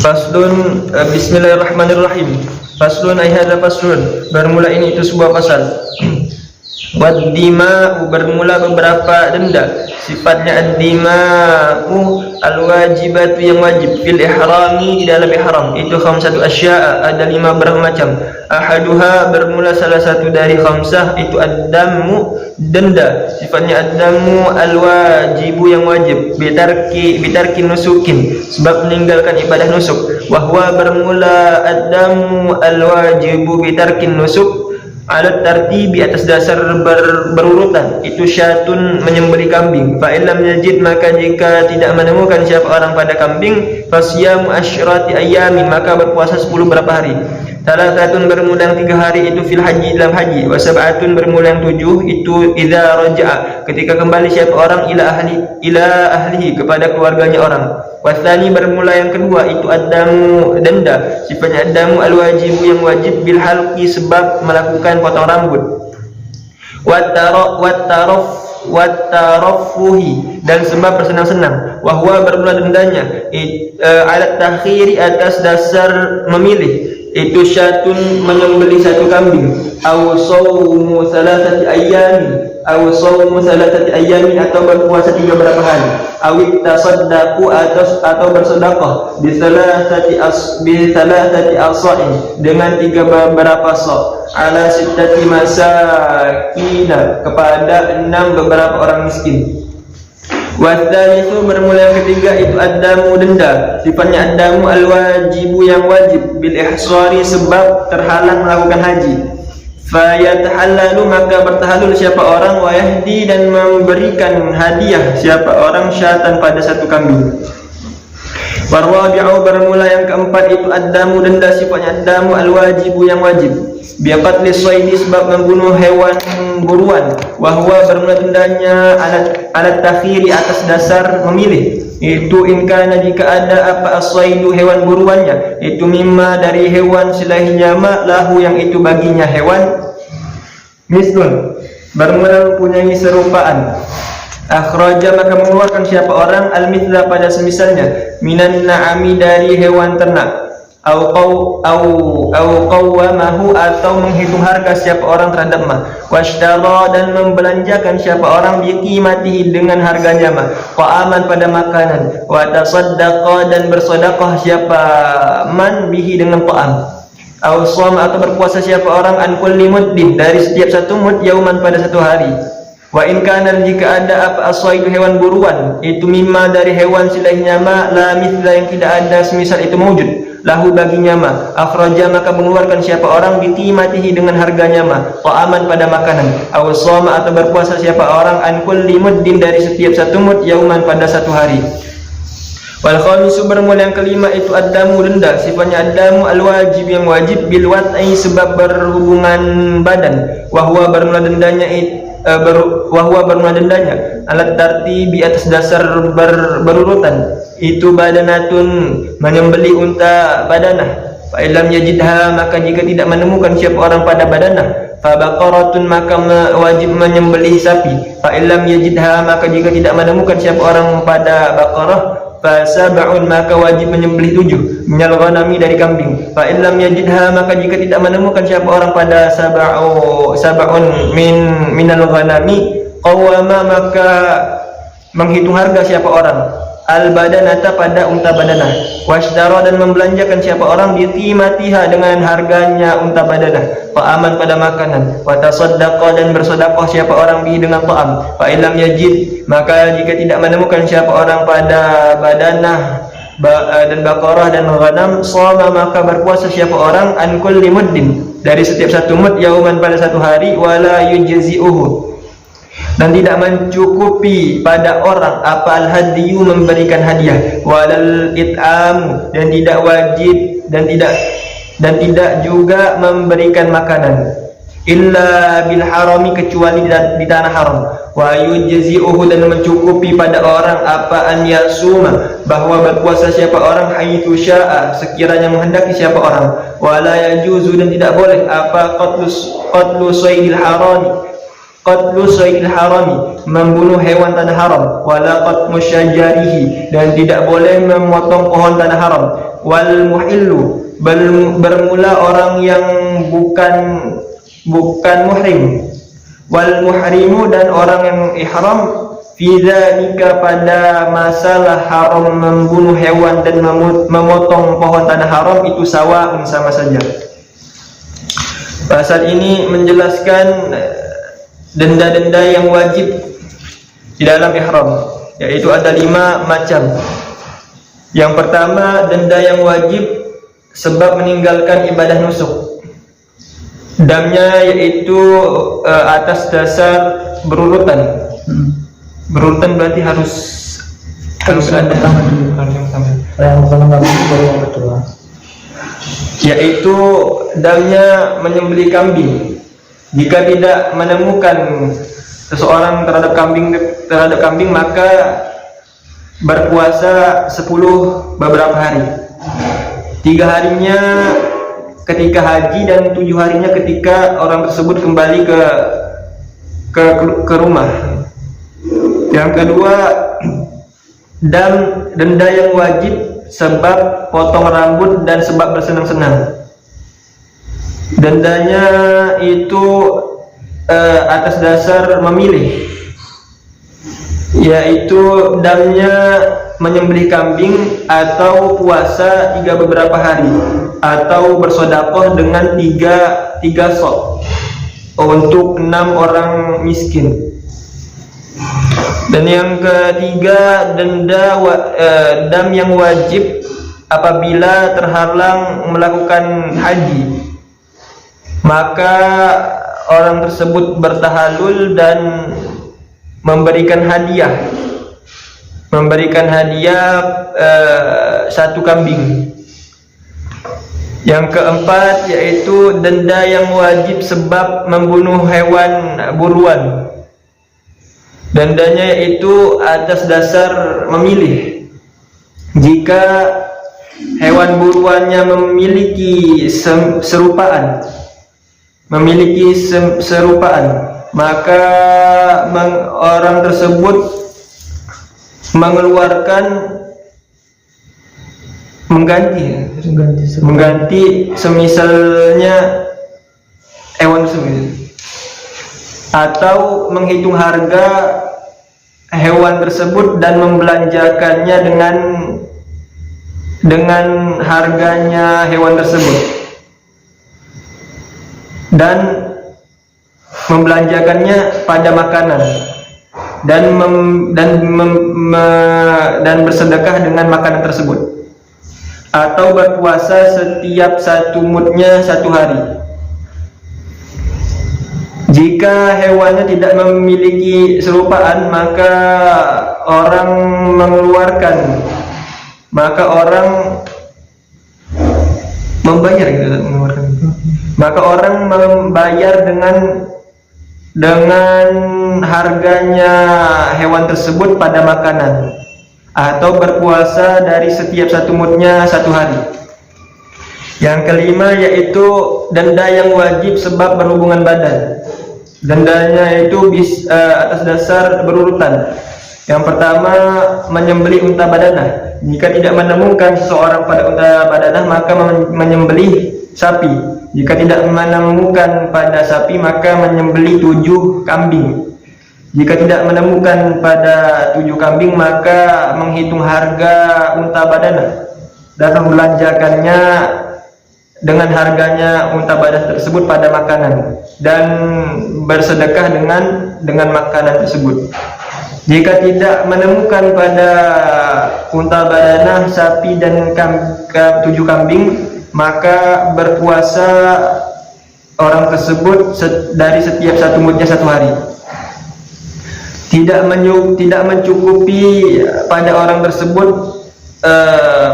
Faslun. Bismillahirrahmanirrahim. Faslun ay hadza faslun. Bermula ini itu sebuah pasal. Waddima'u, bermula beberapa denda. Sifatnya ad-dima'u al-wajibatu, yang wajib, fil ihrami, di dalam ihram. Itu khamsatu asya'a, ada 5 macam. Ahaduha, bermula salah satu dari khamsah, itu ad-damu, denda. Sifatnya ad-damu al-wajibu, yang wajib, bitarki nusukin, sebab meninggalkan ibadah nusuk. Wahwa, bermula ad-damu al-wajibu bitarki nusuk alat tartibi, atas dasar berurutan, itu syatun, menyembelih kambing. Fa illam yajid, maka jika tidak menemukan siapa orang pada kambing, fasyamu asyrati ayyamin, maka berpuasa 10 berapa hari. Talatatun, bermula 3 hari, itu fil haji, dalam haji. Wa sab'atun, bermula 7, itu idza raja'a, ketika kembali siapa orang ila ahlihi, kepada keluarganya orang. Wasani, bermula yang kedua, itu ad-damu, denda. Sifatnya ad-damu al-wajibu, yang wajib, bil halqi, sebab melakukan potong rambut. Wattarafuhi, dan sebab bersenang-senang. Wahwa, bermula dendanya alat takhiri, atas dasar memilih, itu syatun, menyembelih 1 kambing. Aw shaumu salasati ayyamin, atau berpuasa 3 berapa hari. Awit tasaddaqu, atau bersedekah bi salasati asa'in, dengan 3 beberapa sa', ala sittati masakina, kepada 6 beberapa orang miskin. Watsalitsu, bermula yang ketiga, itu ad-damu, denda. Sifatnya ad-damu al-wajibu, yang wajib, bil ihsari, sebab terhalang melakukan haji. Fayatahallalu, maka bertahallul siapa orang, wa yahdi, dan memberikan hadiah siapa orang, syatan, pada 1 kambing. Warwabi'u, bermula yang keempat, itu ad-damu, denda. Sifatnya ad-damu al-wajibu, yang wajib, biqatli shaidi, sebab membunuh hewan buruan. Wahwa, bermula dendanya alat takhiri, atas dasar memilih, itu inkana, jika ada apa as-shaidu, hewan buruannya, itu mimma, dari hewan, silahnya ma lahu, yang itu baginya hewan. Mislun, bermula mempunyai serupaan. Akhraja, maka mengeluarkan siapa orang, al-mithla, pada semisalnya, minan na'ami, dari hewan ternak. Au qawwamahu, atau menghitung harga siapa orang terhadap mah. Washtara, dan membelanjakan siapa orang, biqimatihi, dengan harganya mah. Qa'aman, pada makanan. Wa tasaddaqa, dan bersedekah siapa man bihi, dengan qa'am. Au shoma, atau berpuasa siapa orang, an kulli muddin, dari setiap 1 mud, yauman, pada 1 hari. Wa in kana, jika ada apa as-shaidu, hewan buruan, itu mimma, dari hewan, silahnya ma la mithla, yang tidak ada semisal itu mewujud, lahu, baginya ma. Akhraja, maka mengeluarkan siapa orang, biqimatihi, dengan harganya ma. Qa'aman, pada makanan. Aw shoma, atau berpuasa siapa orang, an kulli muddin, dari setiap 1 mud, yauman, pada 1 hari. Wal khamisu, bermula yang kelima, itu ad-damu, denda. Sifatnya ad-damu al-wajib, yang wajib, bil wat'i, sebab berhubungan badan. Wahwa, bermula dendanya alat tartibi, atas dasar berurutan, itu badanatun, menyembelih unta badanah. Fa illam yajidha, maka jika tidak menemukan siapa orang pada badanah, fa baqaratun, maka wajib menyembelih sapi. Fa illam yajidha, maka jika tidak menemukan siapa orang pada baqarah, fa sab'un, maka wajib menyembelih 7, minal ghanami, dari kambing. Fa illam yajidha, maka jika tidak menemukan siapa orang pada sab'un minal ghanami, qawwama, maka menghitung harga siapa orang, al-badanata, pada unta badanah. Washtara, dan membelanjakan siapa orang, biqimatiha, dengan harganya unta badanah. Qa'aman, pada makanan. Wa tasaddaqa, dan bersedekah siapa orang bihi, dengan qa'am. Fa illam yajid, maka jika tidak menemukan siapa orang pada badanah dan baqarah dan ghanam, shoma, maka berpuasa siapa orang, an kulli muddin, dari setiap 1 mud, yauman, pada 1 hari. Wala yujzi'uhu, dan tidak mencukupi pada orang apa al-hadiyu, memberikan hadiah. Walal it'am, dan tidak wajib, dan tidak juga memberikan makanan. Illa bil harami, kecuali di tanah haram. Wa yujzi'uhu, dan mencukupi pada orang apa an yasuma, bahwa berpuasa siapa orang, haitsu syaa, sekiranya menghendaki siapa orang. Wala yajuzu, dan tidak boleh apa qatlu shaydil harami, qatlu saydil harami, membunuh hewan tanah haram, wala qatmu syajarihi, dan tidak boleh memotong pohon tanah haram, wal muhillu, bermula orang yang bukan muhrim, wal muhrimu, dan orang yang ihram, fi dzalika, pada masalah haram membunuh hewan dan memotong pohon tanah haram, itu sama saja. Pasal ini menjelaskan denda-denda yang wajib di dalam ihram, yaitu ada 5 macam. Yang pertama, denda yang wajib sebab meninggalkan ibadah nusuk. Damnya yaitu atas dasar berurutan. Berurutan berarti harus ada pertama dulu, yang pertama baru yang kedua, yaitu damnya menyembelih kambing. Jika tidak menemukan seseorang terhadap kambing, maka berpuasa 10 beberapa hari. 3 harinya ketika haji dan 7 harinya ketika orang tersebut kembali ke rumah. Yang kedua, denda yang wajib sebab potong rambut dan sebab bersenang-senang. Dendanya itu atas dasar memilih, yaitu damnya menyembelih kambing, atau puasa 3 beberapa hari, atau bersedekah dengan 3 sok untuk 6 orang miskin. Dan yang ketiga, dam yang wajib apabila terhalang melakukan haji, maka orang tersebut bertahalul dan memberikan hadiah 1 kambing. Yang keempat, yaitu denda yang wajib sebab membunuh hewan buruan. Dendanya itu atas dasar memilih. Jika hewan buruannya memiliki serupaan, maka orang tersebut mengganti semisalnya hewan tersebut, atau menghitung harga hewan tersebut dan membelanjakannya dengan harganya hewan tersebut, dan membelanjakannya pada makanan, dan bersedekah dengan makanan tersebut, atau berpuasa setiap 1 mudnya 1 hari. Jika hewannya tidak memiliki serupaan, maka orang membayar dengan harganya hewan tersebut pada makanan, atau berpuasa dari setiap 1 mudnya 1 hari. Yang kelima, yaitu denda yang wajib sebab berhubungan badan. Dendanya itu atas dasar berurutan. Yang pertama, menyembelih unta badanah. Jika tidak menemukan seseorang pada unta badanah, maka menyembelih sapi. Jika tidak menemukan pada sapi, maka menyembelih 7 kambing. Jika tidak menemukan pada 7 kambing, maka menghitung harga unta badanah dan membelanjakannya dengan harganya unta badanah tersebut pada makanan, dan bersedekah dengan makanan tersebut. Jika tidak menemukan pada unta badanah, sapi, dan 7 kambing, maka berpuasa orang tersebut dari setiap 1 mudnya 1 hari. Tidak mencukupi pada orang tersebut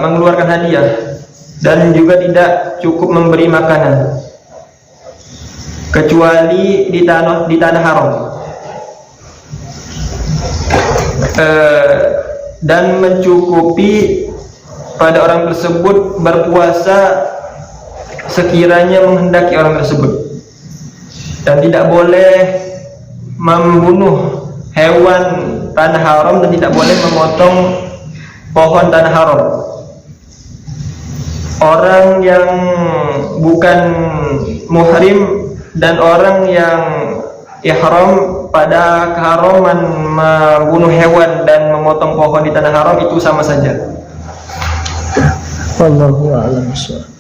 mengeluarkan hadiah, dan juga tidak cukup memberi makanan, kecuali di tanah haram, dan mencukupi pada orang tersebut berpuasa sekiranya menghendaki orang tersebut, dan tidak boleh membunuh hewan tanah haram dan tidak boleh memotong pohon tanah haram. Orang yang bukan muhrim dan orang yang ihram pada keharaman membunuh hewan dan memotong pohon di tanah haram itu sama saja. Wallahu a'lam bishawab.